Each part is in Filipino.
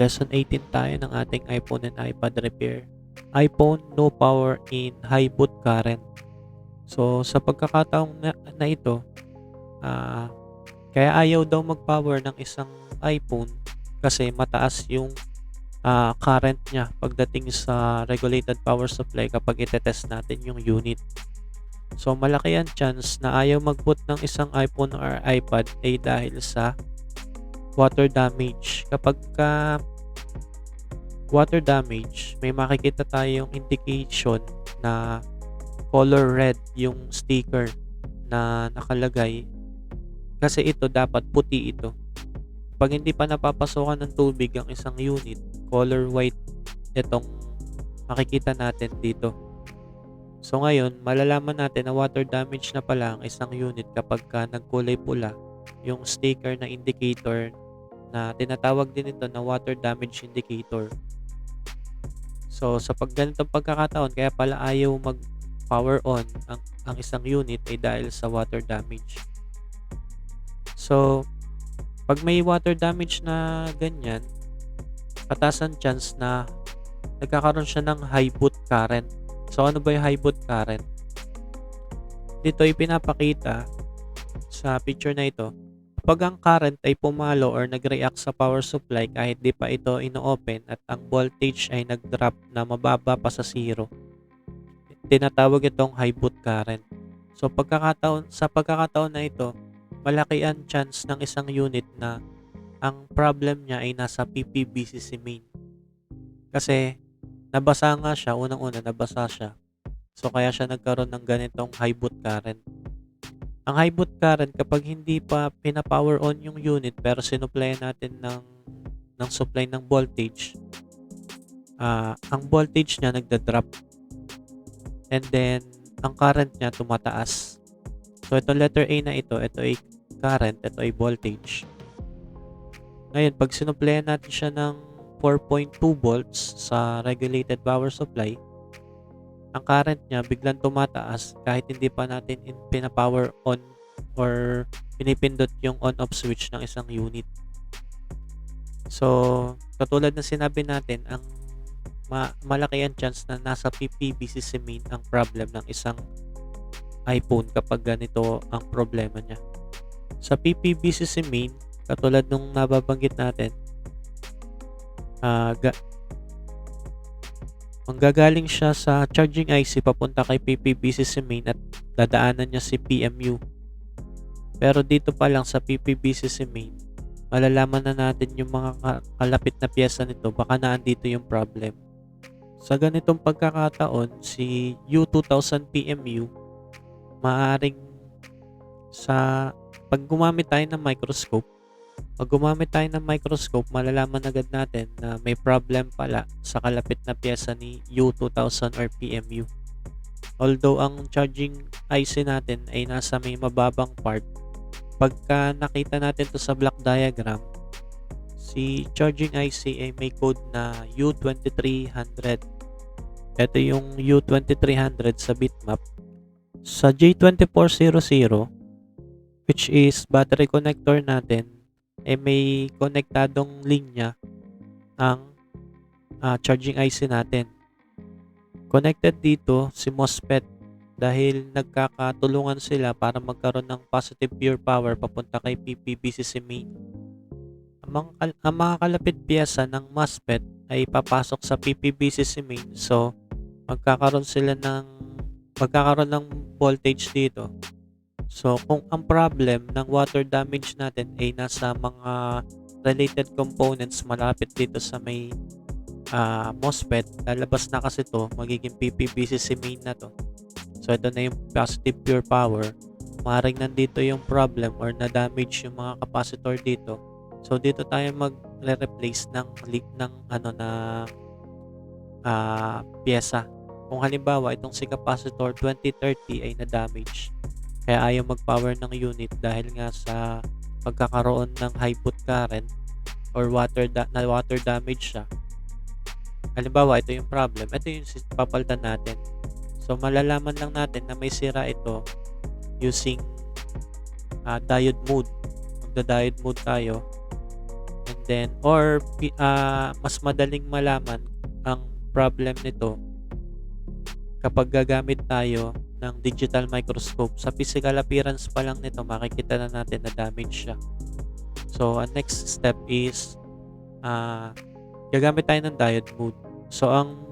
Lesson 18 tayo ng ating iPhone and iPad repair. iPhone, no power in high boot current. So, sa pagkakataong na ito, kaya ayaw daw mag-power ng isang iPhone kasi mataas yung current niya pagdating sa regulated power supply kapag itetest natin yung unit. So, malaki ang chance na ayaw mag-boot ng isang iPhone or iPad ay dahil sa water damage. Kapag water damage, may makikita tayong indication na color red yung sticker na nakalagay kasi ito dapat puti ito. Pag hindi pa napapasokan ng tubig ang isang unit, color white itong makikita natin dito. So ngayon, malalaman natin na water damage na pala ang isang unit kapag nagkulay pula yung sticker na indicator na tinatawag din ito na water damage indicator. So sa ganitong pagkakataon, kaya pala ayaw mag-power on ang isang unit ay dahil sa water damage. So pag may water damage na ganyan, pataas ang chance na nagkakaroon siya ng high boot current. So ano ba yung high boot current? Dito ay pinapakita sa picture na ito. Kapag ang current ay pumalo or nag-react sa power supply kahit di pa ito ino-open at ang voltage ay nag-drop na mababa pa sa zero, tinatawag itong high boot current. So sa pagkakataon na ito, malaki ang chance ng isang unit na ang problem niya ay nasa PPBCC main. Kasi nabasa nga siya, unang-una nabasa siya. So kaya siya nagkaroon ng ganitong high boot current. Ang high boot current kapag hindi pa pina-power on yung unit pero sinuplayan natin ng supply ng voltage, ang voltage niya nagda-drop and then ang current niya tumataas. So itong letter A na ito ay current, ito ay voltage. Ngayon, pag sinuplayan natin siya ng 4.2 volts sa regulated power supply, ang current niya biglang tumataas kahit hindi pa natin pina-power on or pinipindot yung on-off switch ng isang unit. So, katulad ng sinabi natin, ang malaki ang chance na nasa PPBCC main ang problem ng isang iPhone kapag ganito ang problema niya. Sa PPBCC main, katulad nung nababanggit natin, manggagaling siya sa charging IC papunta kay PPBCC main at dadaanan niya si PMU. Pero dito pa lang sa PPBCC main, malalaman na natin yung mga kalapit na piyesa nito, baka naandito yung problem. Sa ganitong pagkakataon, si U2000 PMU, maaring pag gumamit tayo ng microscope, malalaman agad natin na may problem pala sa kalapit na piyesa ni U2000 or PMU. Although ang charging IC natin ay nasa may mababang part, pagka nakita natin to sa block diagram, si charging IC ay may code na U2300. Ito yung U2300 sa bitmap. Sa J2400, which is battery connector natin, ay may konektadong linya ang charging IC natin. Connected dito si MOSFET dahil nagkakatulungan sila para magkaroon ng positive pure power papunta kay PPBCC main. Ang mga kalapit piyesa ng MOSFET ay papasok sa PPBCC main, so magkakaroon ng voltage dito. So, kung ang problem ng water damage natin ay nasa mga related components malapit dito sa may MOSFET, lalabas na kasi to, magiging PPBCC main na to. So, ito na yung positive pure power. Maaaring nandito yung problem or na-damage yung mga capacitor dito. So, dito tayo mag-replace ng pyesa. Kung halimbawa, itong si capacitor 2030 ay na-damage, kaya ayaw mag-power ng unit dahil nga sa pagkakaroon ng high boot current or water damage siya. Halimbawa, ito yung problem. Ito yung papalitan natin. So, malalaman lang natin na may sira ito using diode mode. Magda-diode mode tayo. And then or mas madaling malaman ang problem nito kapag gagamit tayo ng digital microscope. Sa physical appearance pa lang nito, makikita na natin na damage siya. So, ang next step is gagamit tayo ng diode mode. So, ang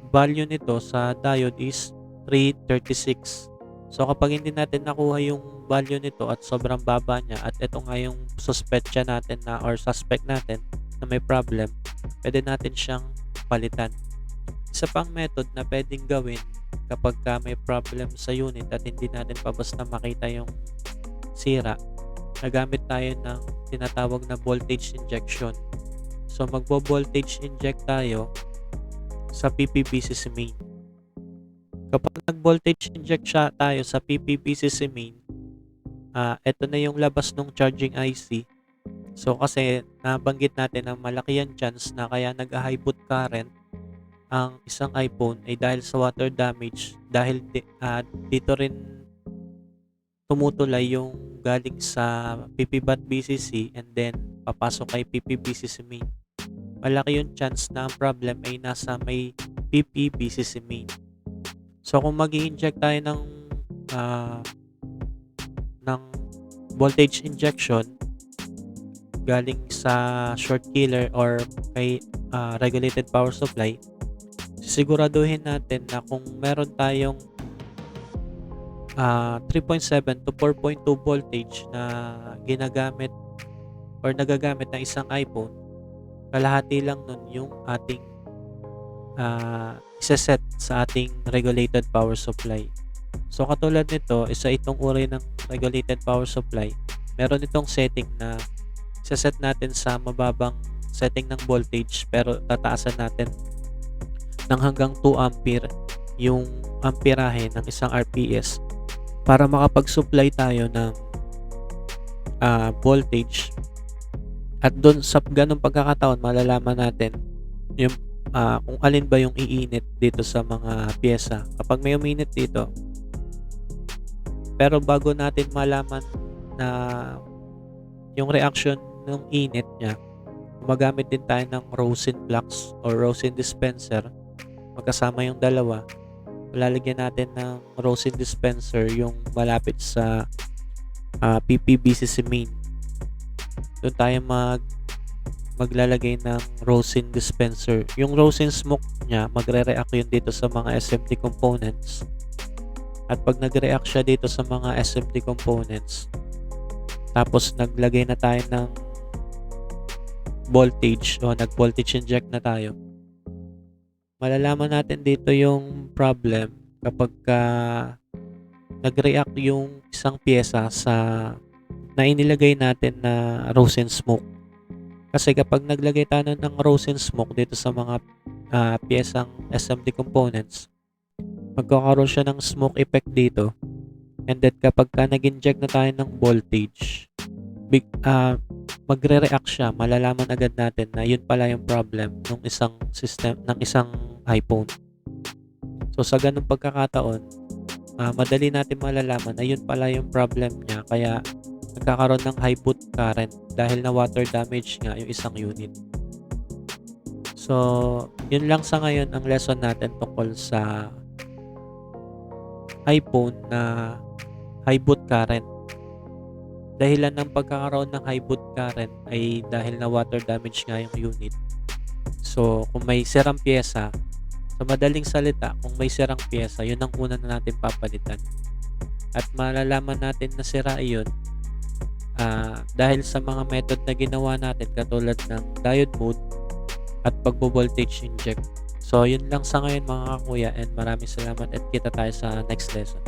value nito sa diode is 336. So, kapag hindi natin nakuha yung value nito at sobrang baba niya at ito nga yung suspect natin na may problem, pwede natin siyang palitan. Isa pang method na pwedeng gawin kapag may problem sa unit at hindi natin pa basta makita yung sira, nagamit tayo ng tinatawag na voltage injection. So magbo-voltage inject tayo sa PPBCC main. Kapag nag-voltage inject tayo sa PPBCC main, ito na yung labas ng charging IC. So kasi nabanggit natin na malaki yung chance na kaya nag-high boot current ang isang iPhone ay dahil sa water damage, dahil dito rin tumutulay yung galing sa PPBCC and then papasok kay PPBCC main. Malaki yung chance na ang problem ay nasa may PPBCC main. So kung mag-i-inject tayo ng voltage injection galing sa short killer or kay regulated power supply, siguraduhin natin na kung meron tayong 3.7 to 4.2 voltage na ginagamit or nagagamit ng isang iPhone, kalahati lang nun yung ating isa-set sa ating regulated power supply. So katulad nito, isa itong uri ng regulated power supply. Meron itong setting na isa-set natin sa mababang setting ng voltage pero tataasan natin ng hanggang 2 ampere yung amperahe ng isang RPS para makapag-supply tayo ng voltage. At doon sa ganung pagkakataon, malalaman natin yung kung alin ba yung iinit dito sa mga pyesa. Kapag may uminit dito, pero bago natin malaman na yung reaction ng init niya, gumagamit din tayo ng Rosin flux or Rosin dispenser. Magkasama yung dalawa, lalagyan natin ng Rosin dispenser yung malapit sa PPBCC main. Doon tayo maglalagay ng Rosin dispenser. Yung Rosin smoke niya, magre-react yun dito sa mga SMD components. At pag nag-react siya dito sa mga SMD components, tapos naglagay na tayo ng voltage o nag-voltage inject na tayo, malalaman natin dito yung problem kapag nag-react yung isang pyesa sa na inilagay natin na Rosin smoke. Kasi kapag naglagay tayo ng Rosin smoke dito sa mga pyesang SMD components, magkakaroon siya ng smoke effect dito. And then kapag nag-inject na tayo ng voltage, magre-react siya. Malalaman agad natin na yun pala yung problem ng isang system, ng isang iPhone. So sa ganung pagkakataon, madali natin malalaman na yun pala yung problem niya, kaya nagkakaroon ng high boot current dahil na water damage nga yung isang unit. So yun lang sa ngayon ang lesson natin tungkol sa iPhone na high boot current. Dahilan ng pagkakaroon ng high boot current ay dahil na water damage nga yung unit. So kung may sirang pyesa, sa madaling salita, kung may sirang pyesa, yun ang una na natin papalitan. At malalaman natin na sira yun dahil sa mga method na ginawa natin katulad ng diode mode at pagbo-voltage inject. So yun lang sa ngayon mga kakuya, and maraming salamat at kita tayo sa next lesson.